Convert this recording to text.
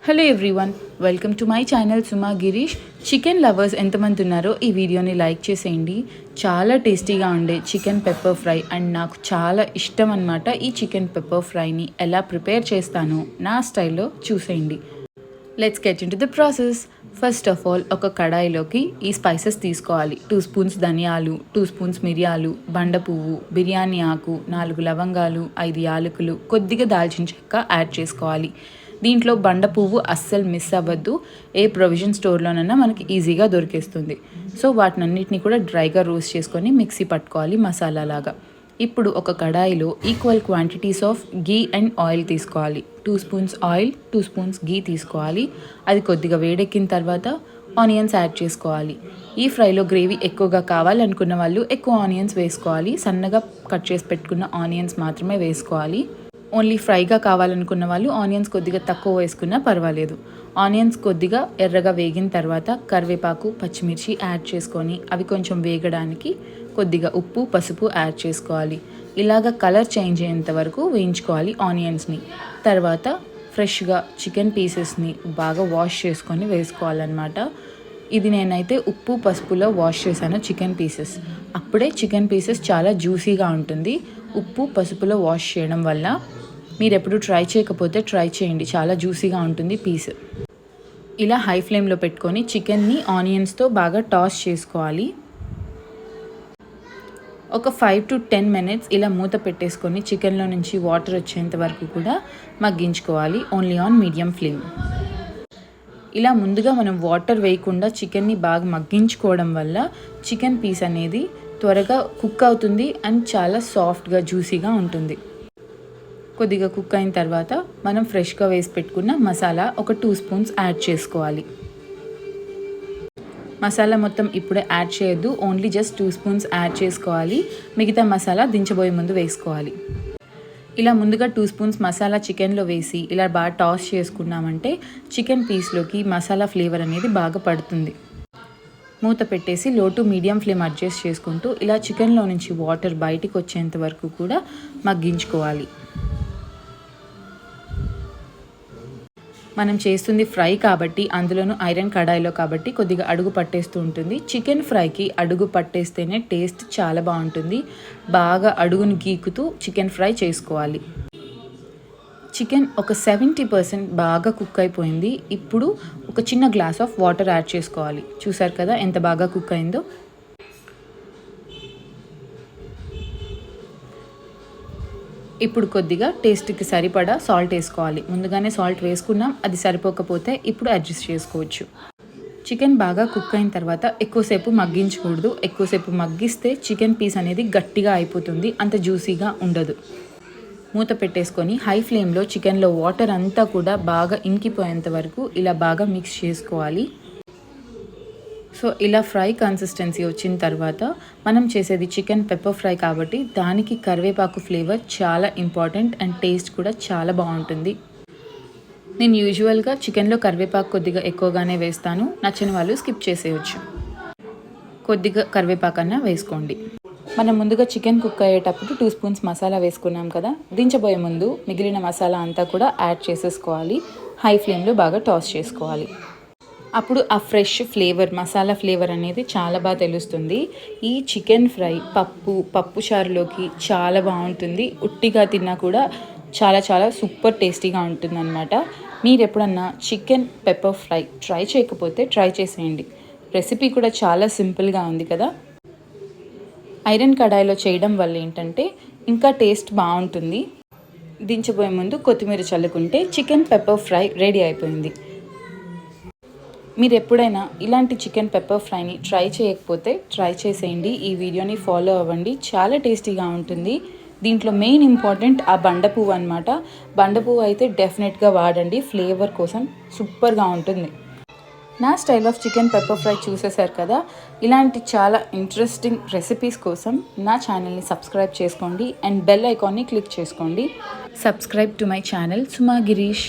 Hello everyone, welcome to my channel Suma Girish. Chicken lovers ఎంతమంది ఉన్నారో ఈ వీడియోని లైక్ చేసేయండి. చాలా టేస్టీగా ఉండే చికెన్ పెప్పర్ ఫ్రై అండ్ నాకు చాలా ఇష్టం అన్నమాట. ఈ చికెన్ పెప్పర్ ఫ్రైని ఎలా ప్రిపేర్ చేస్తానో నా స్టైల్లో చూసేయండి. Let's get in to the process. First of all ఒక కడాయిలోకి ఈ స్పైసెస్ తీసుకోవాలి. 2 స్పూన్స్ ధనియాలు, 2 స్పూన్స్ మిరియాలు, బండ పువ్వు, బిర్యానీ ఆకు, 4 లవంగాలు, 5 యాలకులు, కొద్దిగా దాల్చిన చెక్క యాడ్ చేసుకోవాలి. దీంట్లో బండ పువ్వు అస్సలు మిస్ అవ్వద్దు. ఏ ప్రొవిజన్ స్టోర్లోనైనా మనకి ఈజీగా దొరికేస్తుంది. సో వాటినన్నిటిని కూడా డ్రైగా రోస్ట్ చేసుకొని మిక్సీ పట్టుకోవాలి మసాలా లాగా. ఇప్పుడు ఒక కడాయిలో equal quantities of ghee and oil తీసుకోవాలి. 2 స్పూన్స్ ఆయిల్, 2 స్పూన్స్ గీ తీసుకోవాలి. అది కొద్దిగా వేడెక్కిన తర్వాత ఆనియన్స్ యాడ్ చేసుకోవాలి. ఈ ఫ్రైలో గ్రేవీ ఎక్కువగా కావాలనుకున్న వాళ్ళు ఎక్కువ ఆనియన్స్ వేసుకోవాలి. సన్నగా కట్ చేసి పెట్టుకున్న ఆనియన్స్ మాత్రమే వేసుకోవాలి. ఓన్లీ ఫ్రైగా కావాలనుకున్న వాళ్ళు ఆనియన్స్ కొద్దిగా తక్కువ వేసుకున్నా పర్వాలేదు. ఆనియన్స్ కొద్దిగా ఎర్రగా వేగిన తర్వాత కరివేపాకు, పచ్చిమిర్చి యాడ్ చేసుకొని అవి కొంచెం వేగడానికి కొద్దిగా ఉప్పు, పసుపు యాడ్ చేసుకోవాలి. ఇలాగ కలర్ చేంజ్ అయ్యేంత వరకు వేయించుకోవాలి ఆనియన్స్ని. తర్వాత ఫ్రెష్గా చికెన్ పీసెస్ని బాగా వాష్ చేసుకొని వేసుకోవాలన్నమాట. ఇది నేనైతే ఉప్పు, పసుపులో వాష్ చేశాను చికెన్ పీసెస్. అప్పుడే చికెన్ పీసెస్ చాలా జ్యూసీగా ఉంటుంది. ఉప్పు, పసుపులో వాష్ చేయడం వల్ల మీరు ఎప్పుడు ట్రై చేయకపోతే ట్రై చేయండి, చాలా జ్యూసీగా ఉంటుంది పీస్. ఇలా హై ఫ్లేమ్లో పెట్టుకొని చికెన్ని ఆనియన్స్తో బాగా టాస్ చేసుకోవాలి. ఒక 5 to 10 minutes ఇలా మూత పెట్టేసుకొని చికెన్లో నుంచి వాటర్ వచ్చేంత వరకు కూడా మగ్గించుకోవాలి, ఓన్లీ ఆన్ మీడియం ఫ్లేమ్. ఇలా ముందుగా మనం వాటర్ వేయకుండా చికెన్ని బాగా మగ్గించుకోవడం వల్ల చికెన్ పీస్ అనేది త్వరగా కుక్ అవుతుంది అండ్ చాలా సాఫ్ట్గా జ్యూసీగా ఉంటుంది. కొద్దిగా కుక్ అయిన తర్వాత మనం ఫ్రెష్గా వేసి పెట్టుకున్న మసాలా ఒక 2 స్పూన్స్ యాడ్ చేసుకోవాలి. మసాలా మొత్తం ఇప్పుడే యాడ్ చేయొద్దు, ఓన్లీ జస్ట్ 2 స్పూన్స్ యాడ్ చేసుకోవాలి. మిగతా మసాలా దించబోయే ముందు వేసుకోవాలి. ఇలా ముందుగా 2 స్పూన్స్ మసాలా చికెన్లో వేసి ఇలా బాగా టాస్ చేసుకున్నామంటే చికెన్ పీస్లోకి మసాలా ఫ్లేవర్ అనేది బాగా పడుతుంది. మూత పెట్టేసి లో టు మీడియం ఫ్లేమ్ అడ్జస్ట్ చేసుకుంటూ ఇలా చికెన్లో నుంచి వాటర్ బయటికి వచ్చేంత వరకు కూడా మగ్గించుకోవాలి. మనం చేస్తుంది ఫ్రై కాబట్టి, అందులోనూ ఐరన్ కడాయిలో కాబట్టి కొద్దిగా అడుగు పట్టేస్తూ ఉంటుంది. చికెన్ ఫ్రైకి అడుగు పట్టేస్తేనే టేస్ట్ చాలా బాగుంటుంది. బాగా అడుగును గీకుతూ చికెన్ ఫ్రై చేసుకోవాలి. చికెన్ ఒక 70% బాగా కుక్ అయిపోయింది. ఇప్పుడు ఒక చిన్న గ్లాస్ ఆఫ్ వాటర్ యాడ్ చేసుకోవాలి. చూసారు కదా ఎంత బాగా కుక్ అయిందో. ఇప్పుడు కొద్దిగా టేస్ట్కి సరిపడా సాల్ట్ వేసుకోవాలి. ముందుగానే సాల్ట్ వేసుకున్నాం, అది సరిపోకపోతే ఇప్పుడు అడ్జస్ట్ చేసుకోవచ్చు. చికెన్ బాగా కుక్ అయిన తర్వాత ఎక్కువసేపు మగ్గించకూడదు. ఎక్కువసేపు మగ్గిస్తే చికెన్ పీస్ అనేది గట్టిగా అయిపోతుంది, అంత జ్యూసీగా ఉండదు. మూత పెట్టేసుకొని హై ఫ్లేమ్లో చికెన్లో వాటర్ అంతా కూడా బాగా ఇంకిపోయేంత వరకు ఇలా బాగా మిక్స్ చేసుకోవాలి. సో ఇలా ఫ్రై కన్సిస్టెన్సీ వచ్చిన తర్వాత మనం చేసేది చికెన్ పెప్పర్ ఫ్రై కాబట్టి దానికి కరివేపాకు ఫ్లేవర్ చాలా ఇంపార్టెంట్ అండ్ టేస్ట్ కూడా చాలా బాగుంటుంది. నేను యూజువల్గా చికెన్లో కరివేపాకు కొద్దిగా ఎక్కువగానే వేస్తాను. నచ్చని వాళ్ళు స్కిప్ చేసేయచ్చు. కొద్దిగా కరివేపాకు అన్నా వేసుకోండి. మనం ముందుగా చికెన్ కుక్ అయ్యేటప్పుడు 2 స్పూన్స్ మసాలా వేసుకున్నాం కదా, దించబోయే ముందు మిగిలిన మసాలా అంతా కూడా యాడ్ చేసేసుకోవాలి. హై ఫ్లేమ్లో బాగా టాస్ చేసుకోవాలి. అప్పుడు ఆ ఫ్రెష్ ఫ్లేవర్, మసాలా ఫ్లేవర్ అనేది చాలా బాగా తెలుస్తుంది. ఈ చికెన్ ఫ్రై పప్పు చారులోకి చాలా బాగుంటుంది. ఉట్టిగా తిన్నా కూడా చాలా చాలా సూపర్ టేస్టీగా ఉంటుంది అన్నమాట. మీరు ఎప్పుడన్నా చికెన్ పెప్పర్ ఫ్రై ట్రై చేయకపోతే ట్రై చేసేయండి. రెసిపీ కూడా చాలా సింపుల్గా ఉంది కదా. ఐరన్ కడాయిలో చేయడం వల్ల ఏంటంటే ఇంకా టేస్ట్ బాగుంటుంది. దించబోయే ముందు కొత్తిమీర చల్లుకుంటే చికెన్ పెప్పర్ ఫ్రై రెడీ అయిపోయింది. మీరు ఎప్పుడైనా ఇలాంటి చికెన్ పెప్పర్ ఫ్రైని ట్రై చేయకపోతే ట్రై చేసేయండి. ఈ వీడియోని ఫాలో అవ్వండి, చాలా టేస్టీగా ఉంటుంది. దీంట్లో మెయిన్ ఇంపార్టెంట్ ఆ బండ పువ్వు అనమాట. బండ పువ్వు అయితే డెఫినెట్గా వాడండి, ఫ్లేవర్ కోసం సూపర్గా ఉంటుంది. నా style of chicken pepper fry చూసేశారు కదా. ఇలాంటి చాలా ఇంట్రెస్టింగ్ రెసిపీస్ కోసం నా ఛానల్ని సబ్స్క్రైబ్ చేసుకోండి అండ్ బెల్ ఐకాన్ని క్లిక్ చేసుకోండి. Subscribe to my channel Suma Girish.